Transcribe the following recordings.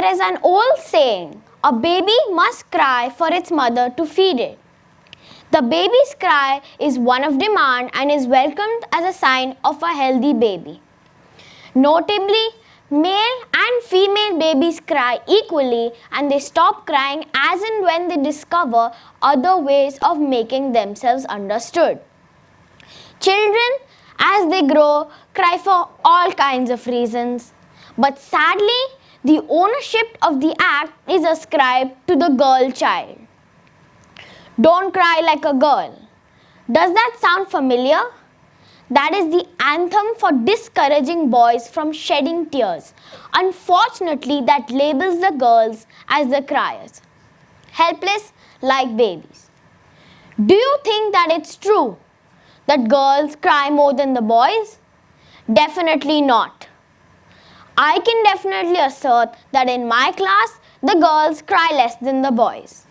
There is an old saying, a baby must cry for its mother to feed it. The baby's cry is one of demand and is welcomed as a sign of a healthy baby. Notably, male and female babies cry equally and they stop crying as and when they discover other ways of making themselves understood. Children, as they grow, cry for all kinds of reasons. But sadly, the ownership of the act is ascribed to the girl child. Don't cry like a girl. Does that sound familiar? That is the anthem for discouraging boys from shedding tears. Unfortunately, that labels the girls as the criers, helpless like babies. Do you think that it's true that girls cry more than the boys? Definitely not. I can definitely assert that in my class, the girls cry less than the boys.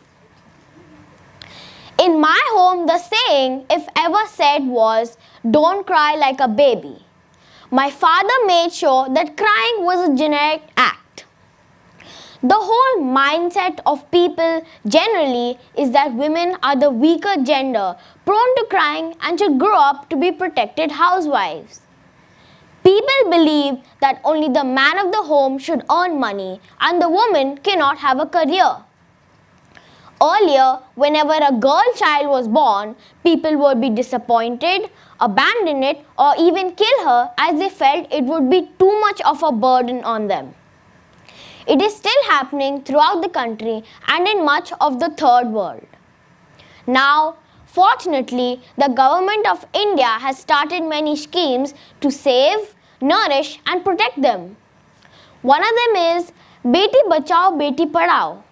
In my home, the saying, if ever said, was, don't cry like a baby. My father made sure that crying was a generic act. The whole mindset of people generally is that women are the weaker gender, prone to crying and should grow up to be protected housewives. People believe that only the man of the home should earn money and the woman cannot have a career. Earlier, whenever a girl child was born, people would be disappointed, abandon it, or even kill her as they felt it would be too much of a burden on them. It is still happening throughout the country and in much of the third world. Now, fortunately, the government of India has started many schemes to save, nourish, and protect them. One of them is Beti Bachao, Beti Padhao.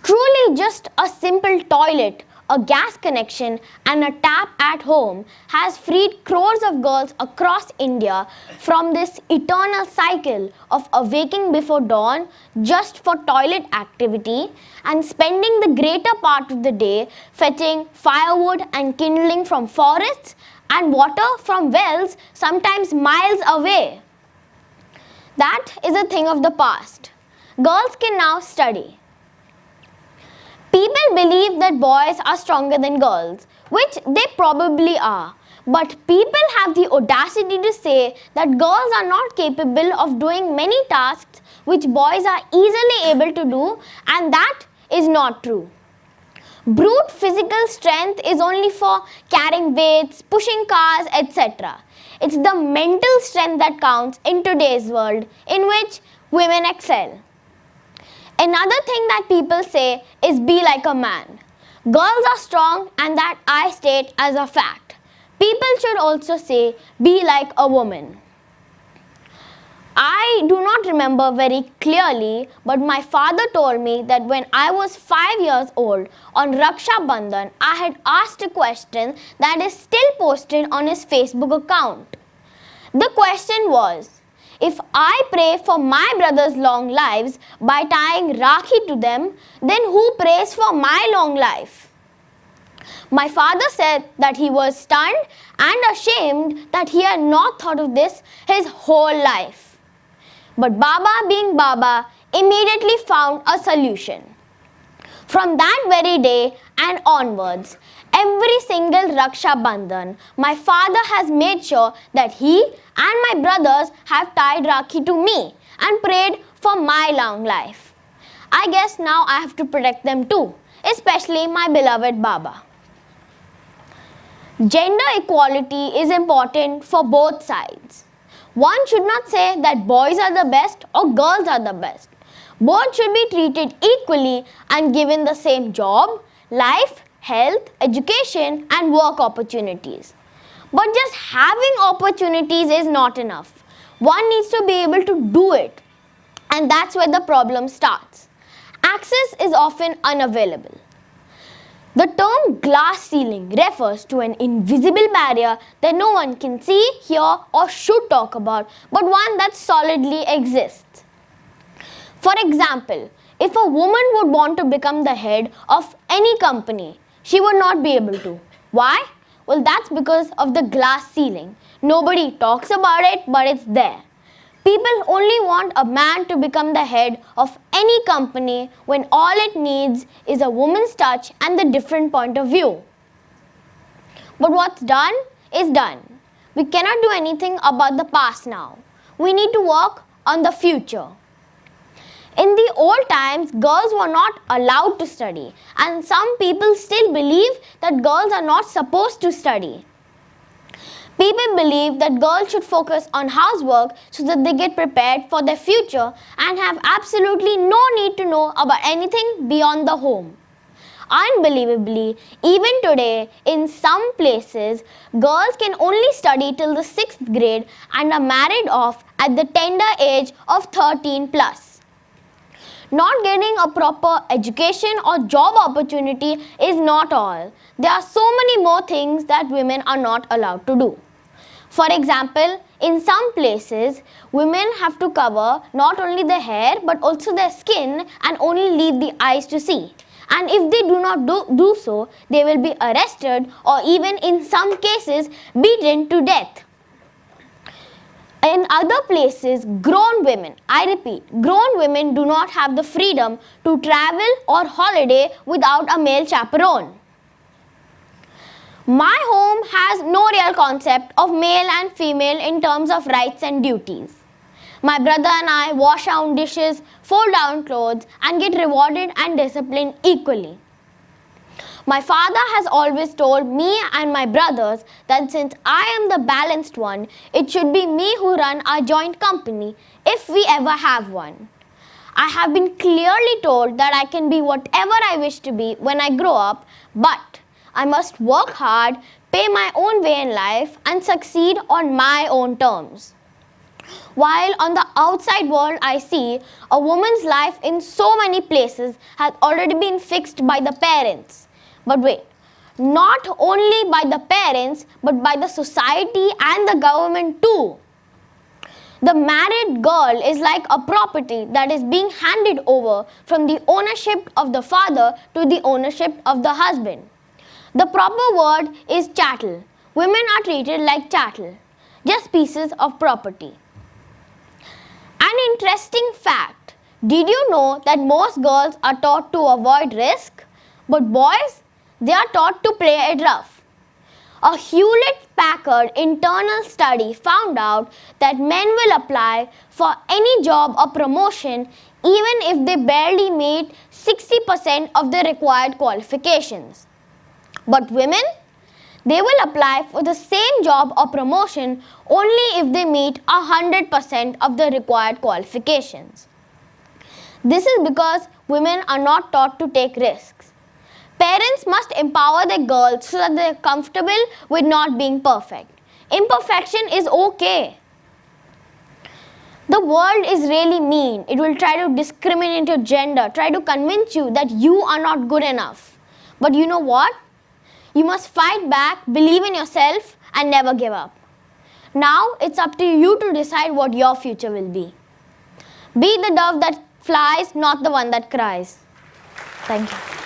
Truly just a simple toilet, a gas connection and a tap at home has freed crores of girls across India from this eternal cycle of awaking before dawn just for toilet activity and spending the greater part of the day fetching firewood and kindling from forests and water from wells sometimes miles away. That is a thing of the past. Girls can now study. People believe that boys are stronger than girls, which they probably are. But people have the audacity to say that girls are not capable of doing many tasks which boys are easily able to do, and that is not true. Brute physical strength is only for carrying weights, pushing cars, etc. It's the mental strength that counts in today's world in which women excel. Another thing that people say is be like a man. Girls are strong and that I state as a fact. People should also say be like a woman. I do not remember very clearly, but my father told me that when I was 5 years old on Raksha Bandhan, I had asked a question that is still posted on his Facebook account. The question was, if I pray for my brothers' long lives by tying Rakhi to them, then who prays for my long life? My father said that he was stunned and ashamed that he had not thought of this his whole life. But Baba, being Baba, immediately found a solution. From that very day and onwards, every single Raksha Bandhan, my father has made sure that he and my brothers have tied Rakhi to me and prayed for my long life. I guess now I have to protect them too, especially my beloved Baba. Gender equality is important for both sides. One should not say that boys are the best or girls are the best. Both should be treated equally and given the same job, life, health, education, and work opportunities. But just having opportunities is not enough. One needs to be able to do it. And that's where the problem starts. Access is often unavailable. The term glass ceiling refers to an invisible barrier that no one can see, hear, or should talk about, but one that solidly exists. For example, if a woman would want to become the head of any company, she would not be able to. Why? Well, that's because of the glass ceiling. Nobody talks about it, but it's there. People only want a man to become the head of any company when all it needs is a woman's touch and the different point of view. But what's done is done. We cannot do anything about the past now. We need to work on the future. In the old times, girls were not allowed to study, and some people still believe that girls are not supposed to study. People believe that girls should focus on housework so that they get prepared for their future and have absolutely no need to know about anything beyond the home. Unbelievably, even today, in some places, girls can only study till the 6th grade and are married off at the tender age of 13 plus. Not getting a proper education or job opportunity is not all. There are so many more things that women are not allowed to do. For example, in some places, women have to cover not only their hair but also their skin and only leave the eyes to see. And if they do not do so, they will be arrested or even in some cases beaten to death. In other places, grown women, I repeat, grown women do not have the freedom to travel or holiday without a male chaperone. My home has no real concept of male and female in terms of rights and duties. My brother and I wash our own dishes, fold down clothes, and get rewarded and disciplined equally. My father has always told me and my brothers that since I am the balanced one, it should be me who run our joint company if we ever have one. I have been clearly told that I can be whatever I wish to be when I grow up, but I must work hard, pay my own way in life, and succeed on my own terms. While on the outside world I see a woman's life in so many places has already been fixed by the parents. But wait, not only by the parents but by the society and the government too. The married girl is like a property that is being handed over from the ownership of the father to the ownership of the husband. The proper word is chattel. Women are treated like chattel, just pieces of property. An interesting fact, did you know that most girls are taught to avoid risk, but boys, they are taught to play it rough? A Hewlett-Packard internal study found out that men will apply for any job or promotion even if they barely meet 60% of the required qualifications. But women, they will apply for the same job or promotion only if they meet 100% of the required qualifications. This is because women are not taught to take risks. Parents must empower their girls so that they are comfortable with not being perfect. Imperfection is okay. The world is really mean. It will try to discriminate your gender, try to convince you that you are not good enough. But you know what? You must fight back, believe in yourself, and never give up. Now it's up to you to decide what your future will be. Be the dove that flies, not the one that cries. Thank you.